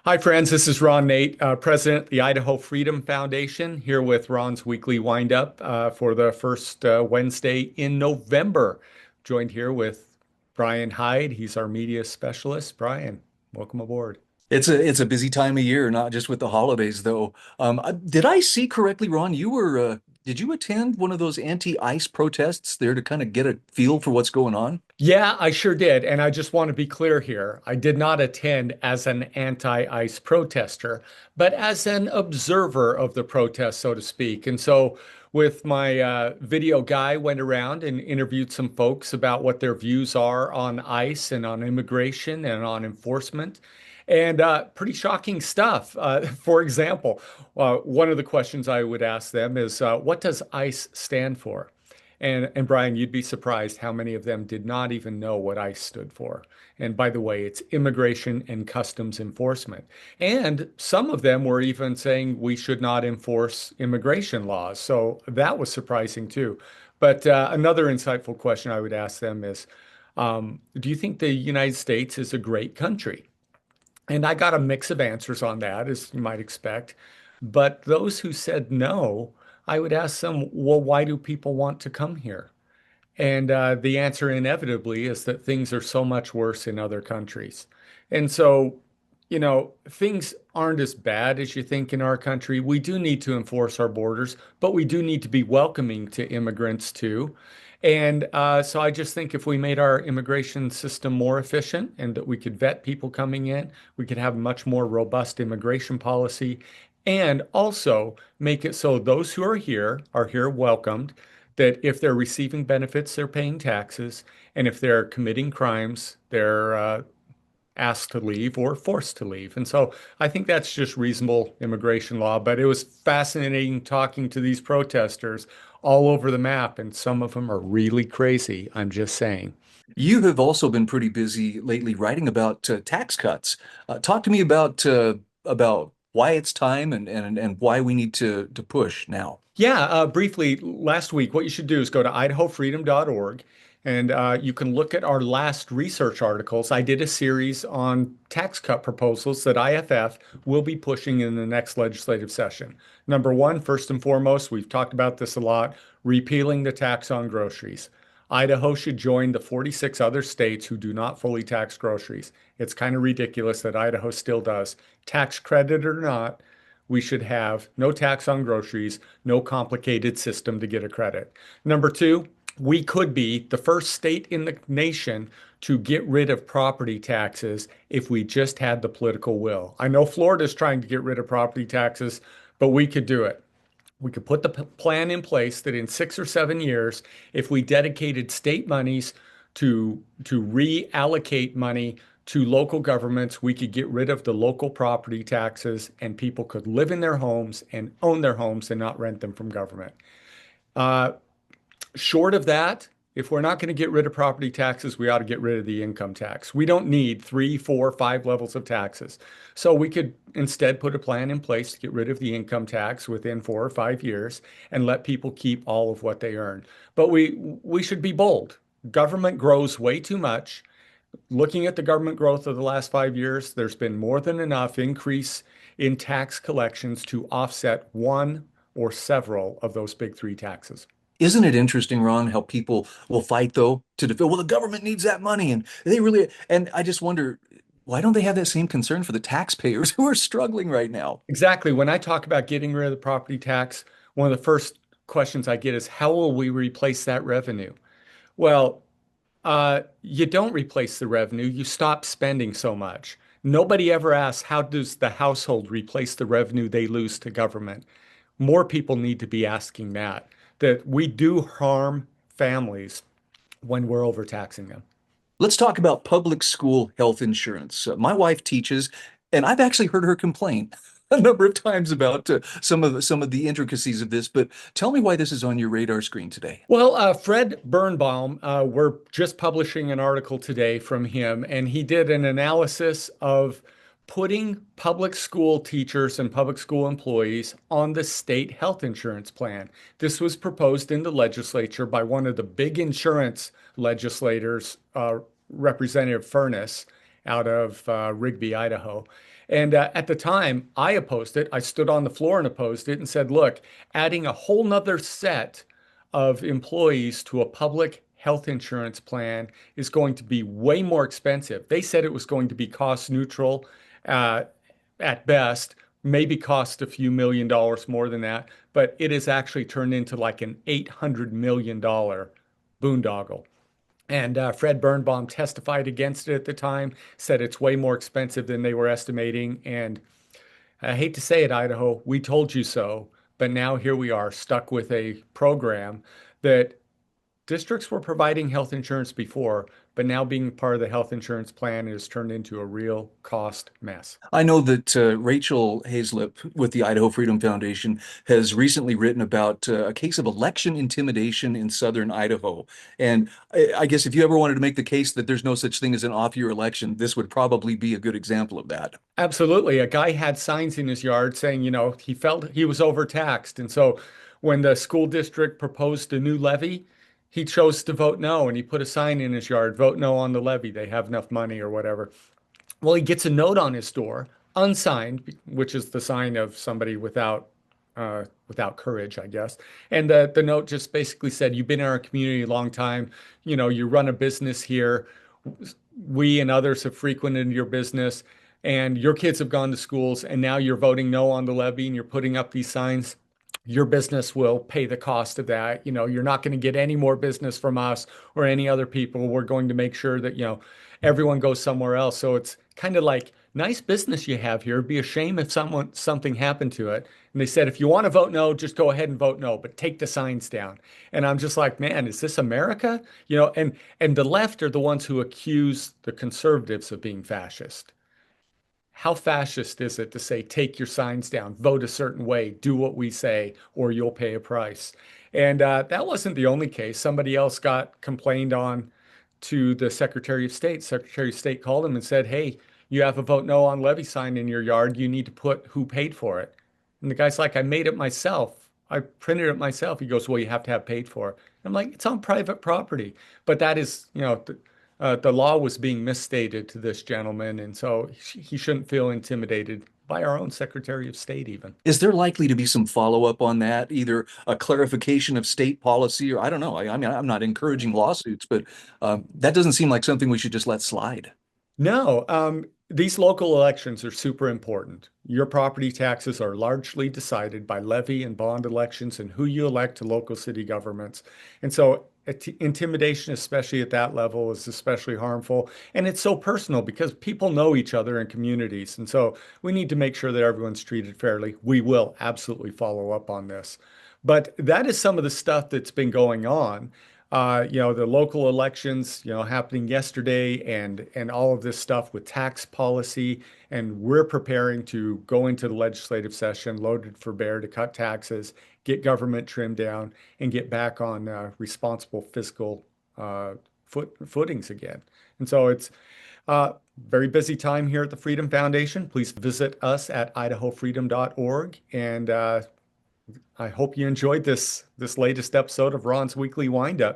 Hi, friends. This is Ron Nate, President of the Idaho Freedom Foundation, here with Ron's weekly windup for the first Wednesday in November. Joined here with Brian Hyde. He's our media specialist. Brian, welcome aboard. It's a busy time of year, not just with the holidays though. Did I see correctly, Ron? Did you attend one of those anti-ICE protests there to kind of get a feel for what's going on? Yeah, I sure did. And I just want to be clear here. I did not attend as an anti-ICE protester, but as an observer of the protest, so to speak. And so with my video guy, went around and interviewed some folks about what their views are on ICE and on immigration and on enforcement. And pretty shocking stuff. For example, one of the questions I would ask them is, what does ICE stand for? And Brian, you'd be surprised how many of them did not even know what ICE stood for. And by the way, it's Immigration and Customs Enforcement. And some of them were even saying we should not enforce immigration laws. So that was surprising too. But another insightful question I would ask them is, do you think the United States is a great country? And I got a mix of answers on that, as you might expect. But those who said no, I would ask them, well, why do people want to come here? And the answer inevitably is that things are so much worse in other countries. And so, things aren't as bad as you think in our country. We do need to enforce our borders, but we do need to be welcoming to immigrants too. And so I just think if we made our immigration system more efficient and that we could vet people coming in, we could have a much more robust immigration policy and also make it so those who are here welcomed, that if they're receiving benefits, they're paying taxes, and if they're committing crimes, they're asked to leave or forced to leave. And so I think that's just reasonable immigration law. But it was fascinating talking to these protesters all over the map, and some of them are really crazy. I'm just saying. You have also been pretty busy lately writing about tax cuts. Talk to me about why it's time and why we need to push now. Yeah, briefly, last week, what you should do is go to idahofreedom.org and you can look at our last research articles. I did a series on tax cut proposals that IFF will be pushing in the next legislative session. Number one, first and foremost, we've talked about this a lot, repealing the tax on groceries. Idaho should join the 46 other states who do not fully tax groceries. It's kind of ridiculous that Idaho still does. Tax credit or not, we should have no tax on groceries, no complicated system to get a credit. Number two, we could be the first state in the nation to get rid of property taxes if we just had the political will. I know Florida's trying to get rid of property taxes, but we could do it. We could put the plan in place that in 6 or 7 years, if we dedicated state monies to reallocate money to local governments, we could get rid of the local property taxes and people could live in their homes and own their homes and not rent them from government. Uh, Short of that, if we're not going to get rid of property taxes, we ought to get rid of the income tax. We don't need three, four, five levels of taxes. So we could instead put a plan in place to get rid of the income tax within 4 or 5 years and let people keep all of what they earn. But we should be bold. Government grows way too much. Looking at the government growth of the last 5 years, there's been more than enough increase in tax collections to offset one or several of those big three taxes. Isn't it interesting, Ron, how people will fight though to defend, well, the government needs that money and they really, and I just wonder, why don't they have that same concern for the taxpayers who are struggling right now? Exactly. When I talk about getting rid of the property tax, one of the first questions I get is how will we replace that revenue? Well, you don't replace the revenue, you stop spending so much. Nobody ever asks, how does the household replace the revenue they lose to government? More people need to be asking that, that we do harm families when we're overtaxing them. Let's talk about public school health insurance. My wife teaches, and I've actually heard her complain a number of times about some of the intricacies of this. But tell me why this is on your radar screen today. Well, Fred Birnbaum, we're just publishing an article today from him, and he did an analysis of putting public school teachers and public school employees on the state health insurance plan. This was proposed in the legislature by one of the big insurance legislators, Representative Furness out of Rigby, Idaho. And at the time, I opposed it. I stood on the floor and opposed it and said, look, adding a whole nother set of employees to a public health insurance plan is going to be way more expensive. They said it was going to be cost neutral uh, at best, maybe cost a few $1 million more than that, but it has actually turned into like an $800 million boondoggle. And Fred Birnbaum testified against it at the time, said it's way more expensive than they were estimating. And I hate to say it, Idaho, we told you so. But now here we are stuck with a program that districts were providing health insurance before, but now being part of the health insurance plan is turned into a real cost mess. I know that Rachel Hazlip with the Idaho Freedom Foundation has recently written about a case of election intimidation in southern Idaho. And I guess if you ever wanted to make the case that there's no such thing as an off-year election, this would probably be a good example of that. Absolutely. A guy had signs in his yard saying, he felt he was overtaxed. And so when the school district proposed a new levy, he chose to vote no. And he put a sign in his yard, vote no on the levy. They have enough money or whatever. Well, he gets a note on his door, unsigned, which is the sign of somebody without courage, I guess. And the note just basically said, "You've been in our community a long time. You run a business here. We and others have frequented your business, and your kids have gone to schools, and now you're voting no on the levy, and you're putting up these signs. Your business will pay the cost of that. You're not going to get any more business from us or any other people. We're going to make sure that, everyone goes somewhere else." So it's kind of like nice business you have here. It'd be a shame if something happened to it. And they said, if you want to vote no, just go ahead and vote no, but take the signs down. And I'm just like, man, is this America? And the left are the ones who accuse the conservatives of being fascist. How fascist is it to say, take your signs down, vote a certain way, do what we say, or you'll pay a price? And that wasn't the only case. Somebody else got complained on to the Secretary of State. Secretary of State called him and said, hey, you have a vote no on levy sign in your yard. You need to put who paid for it. And the guy's like, I made it myself. I printed it myself. He goes, well, you have to have paid for it. I'm like, it's on private property. But that is, the law was being misstated to this gentleman, and so he shouldn't feel intimidated by our own Secretary of State, even. Is there likely to be some follow-up on that, either a clarification of state policy or I don't know. I mean, I'm not encouraging lawsuits, but that doesn't seem like something we should just let slide. No, these local elections are super important. Your property taxes are largely decided by levy and bond elections and who you elect to local city governments. And so intimidation, especially at that level, is especially harmful. And it's so personal because people know each other in communities. And so we need to make sure that everyone's treated fairly. We will absolutely follow up on this. But that is some of the stuff that's been going on. The local elections, happening yesterday and all of this stuff with tax policy. And we're preparing to go into the legislative session loaded for bear to cut taxes, get government trimmed down, and get back on responsible fiscal footings again. And so it's very busy time here at the Freedom Foundation. Please visit us at idahofreedom.org. And I hope you enjoyed this latest episode of Ron's Weekly Windup.